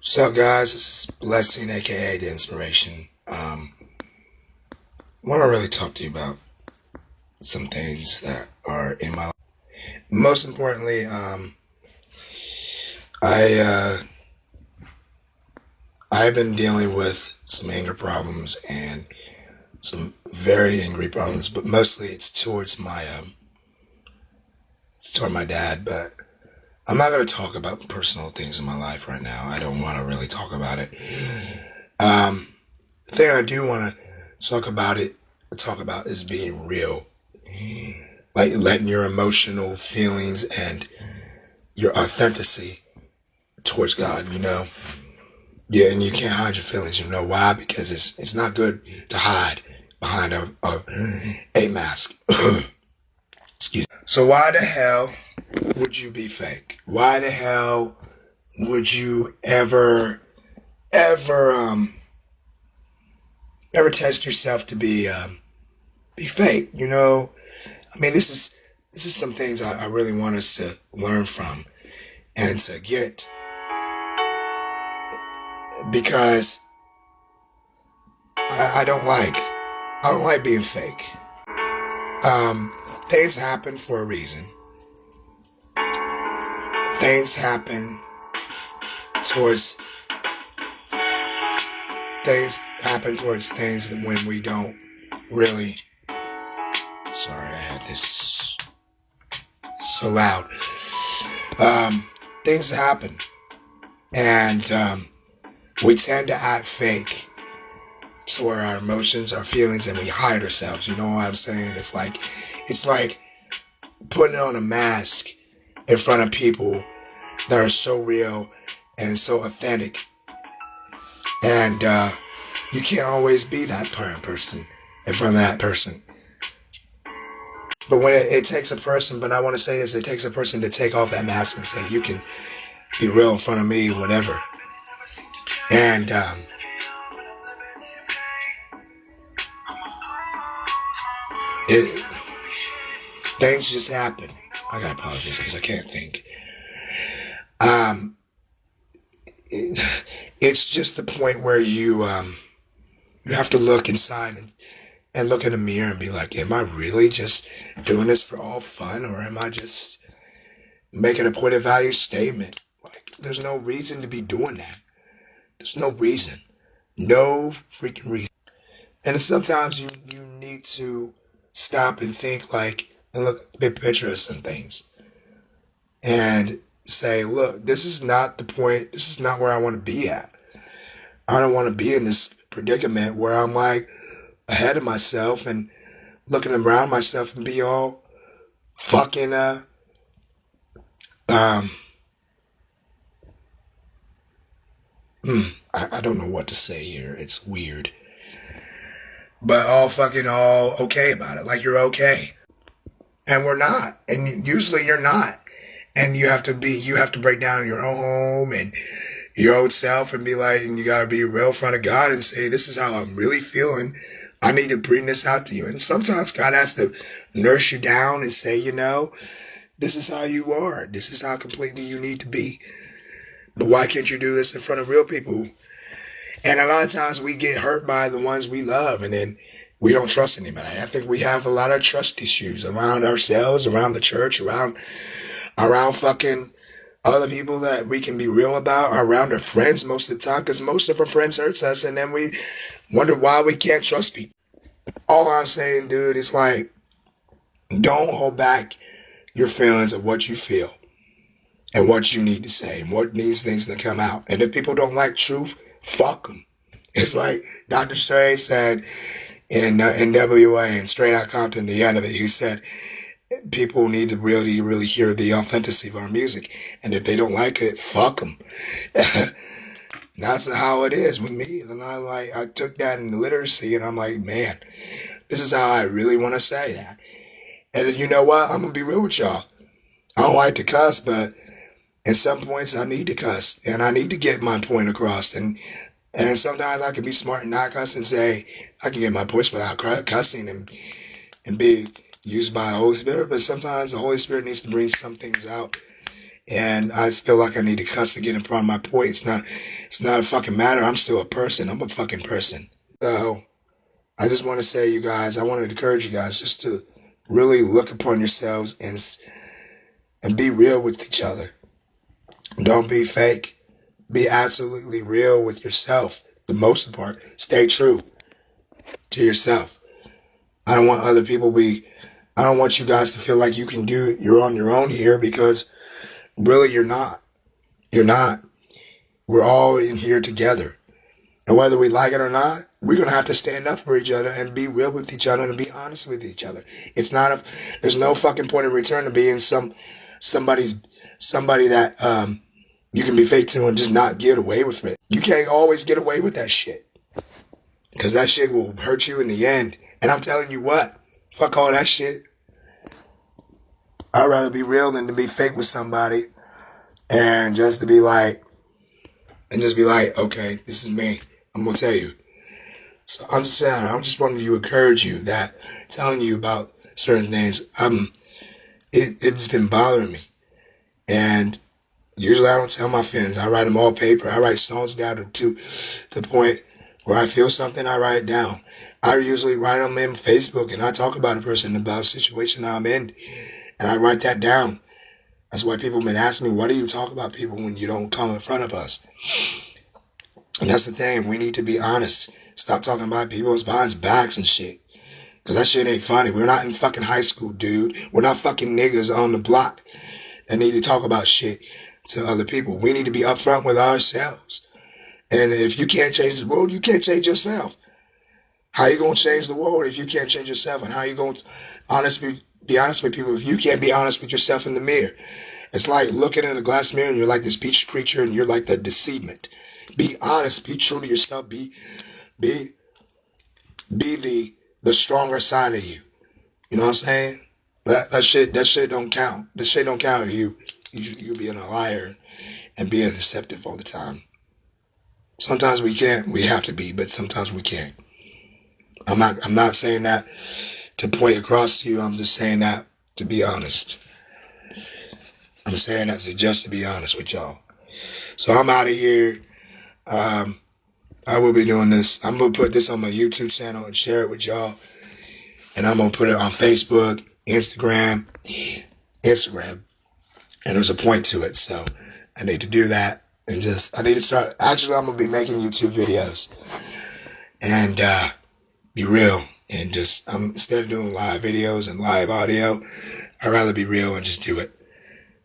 What's up, guys? This is Blessing, aka The Inspiration. I want to really talk to you about some things that are in my life. Most importantly, I I've been dealing with some anger problems and some very angry problems, but mostly it's toward my dad. But I'm not going to talk about personal things in my life right now. I don't want to really talk about it. Um, the thing I do want to talk about is being real, like letting your emotional feelings and your authenticity towards God. Yeah, and you can't hide your feelings. You know why? Because it's not good to hide behind a mask. Excuse me. So why the hell would you be fake? Why the hell would you ever ever test yourself to be fake? I mean, this is some things I really want us to learn from and to get, because I don't like being fake. Um, things happen for a reason. Things happen towards towards things that when we don't really. Sorry, I had this so loud. Um, things happen, and we tend to act fake toward our emotions, our feelings, and we hide ourselves. You know what I'm saying? It's like putting on a mask in front of people that are so real and so authentic, and you can't always be that person in front of that person. But when it takes a person, but I want to say this, it takes a person to take off that mask and say, you can be real in front of me, whatever. And it things just happen. I gotta pause this because I can't think. Um, it, it's just the point where you have to look inside and look in the mirror and be like, am I really just doing this for all fun, or am I just making a point of value statement? Like, there's no reason to be doing that. There's no reason. No freaking reason. And sometimes you need to stop and think, like, and look at the big picture of some things and say, look, this is not the point. This is not where I want to be at. I don't want to be in this predicament where I'm like ahead of myself and looking around myself and be all fucking um I don't know what to say here. It's weird. But all okay about it. Like, you're okay. And we're not. And usually you're not. And you have to break down your own home and your own self and be like, and you gotta be real in front of God and say, this is how I'm really feeling. I need to bring this out to you. And sometimes God has to nurse you down and say, this is how you are. This is how completely you need to be. But why can't you do this in front of real people? And a lot of times we get hurt by the ones we love, and then we don't trust anybody. I think we have a lot of trust issues around ourselves, around the church, around fucking other people that we can be real about, around our friends most of the time, because most of our friends hurt us, and then we wonder why we can't trust people. All I'm saying, dude, is like, don't hold back your feelings of what you feel and what you need to say and what needs things to come out. And if people don't like truth, fuck them. It's like Dr. Stray said in NWA and Straight Out Compton, the end of it, he said, people need to really, really hear the authenticity of our music. And if they don't like it, fuck them. That's how it is with me. And I took that in literacy, and I'm like, man, this is how I really want to say that. And you know what? I'm going to be real with y'all. I don't like to cuss, but at some points I need to cuss, and I need to get my point across. And sometimes I can be smart and not cuss and say, I can get my points without cussing and be used by the Holy Spirit. But sometimes the Holy Spirit needs to bring some things out And I feel like I need to cuss to get in front of my point. It's not a fucking matter. I'm still a person. I'm a fucking person. So I just want to say, you guys, I want to encourage you guys just to really look upon yourselves and be real with each other. Don't be fake. Be absolutely real with yourself. The most part, stay true to yourself. I don't want other people I don't want you guys to feel like you're on your own here, because really you're not. You're not. We're all in here together. And whether we like it or not, we're going to have to stand up for each other and be real with each other and be honest with each other. There's no fucking point in return to being somebody that you can be fake to and just not get away with it. You can't always get away with that shit, because that shit will hurt you in the end. And I'm telling you what, fuck all that shit. I'd rather be real than to be fake with somebody and just be like, okay, this is me. I'm going to tell you. So I'm just saying, I'm just wanting to encourage you that telling you about certain things, it's been bothering me. And usually I don't tell my friends. I write them all paper. I write songs down to the point where I feel something, I write it down. I usually write them in Facebook, and I talk about a person, about a situation I'm in, and I write that down. That's why people have been asking me, why do you talk about people when you don't come in front of us? And that's the thing. We need to be honest. Stop talking about people's behind backs and shit. Because that shit ain't funny. We're not in fucking high school, dude. We're not fucking niggas on the block that need to talk about shit to other people. We need to be upfront with ourselves. And if you can't change the world, you can't change yourself. How you going to change the world if you can't change yourself? And how you going to be honest with people if you can't be honest with yourself in the mirror? It's like looking in a glass mirror and you're like this beach creature and you're like the deceivement. Be honest. Be true to yourself. Be the stronger side of you. You know what I'm saying? That shit don't count. That shit don't count if you being a liar and being deceptive all the time. Sometimes we can't. We have to be, but sometimes we can't. I'm not saying that to point across to you. I'm just saying that to be honest. I'm saying that just to be honest with y'all. So I'm out of here. I will be doing this. I'm going to put this on my YouTube channel and share it with y'all. And I'm going to put it on Facebook, Instagram. And there's a point to it. So I need to do that. And I need to start. Actually, I'm going to be making YouTube videos. And be real. And instead of doing live videos and live audio, I'd rather be real and just do it.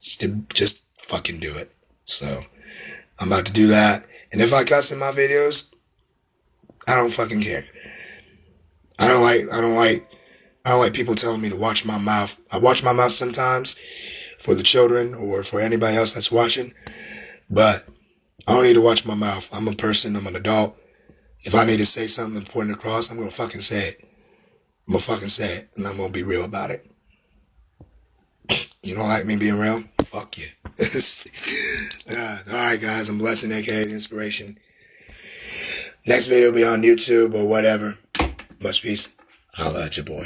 Just fucking do it. So I'm about to do that. And if I cuss in my videos, I don't fucking care. I don't like people telling me to watch my mouth. I watch my mouth sometimes for the children or for anybody else that's watching, but I don't need to watch my mouth. I'm a person. I'm an adult. If I need to say something important across, I'm going to fucking say it. I'm going to fucking say it, and I'm going to be real about it. You don't like me being real? Fuck you. Alright, guys. I'm Blessing, aka Inspiration. Next video will be on YouTube or whatever. Much peace. Holla at your boy.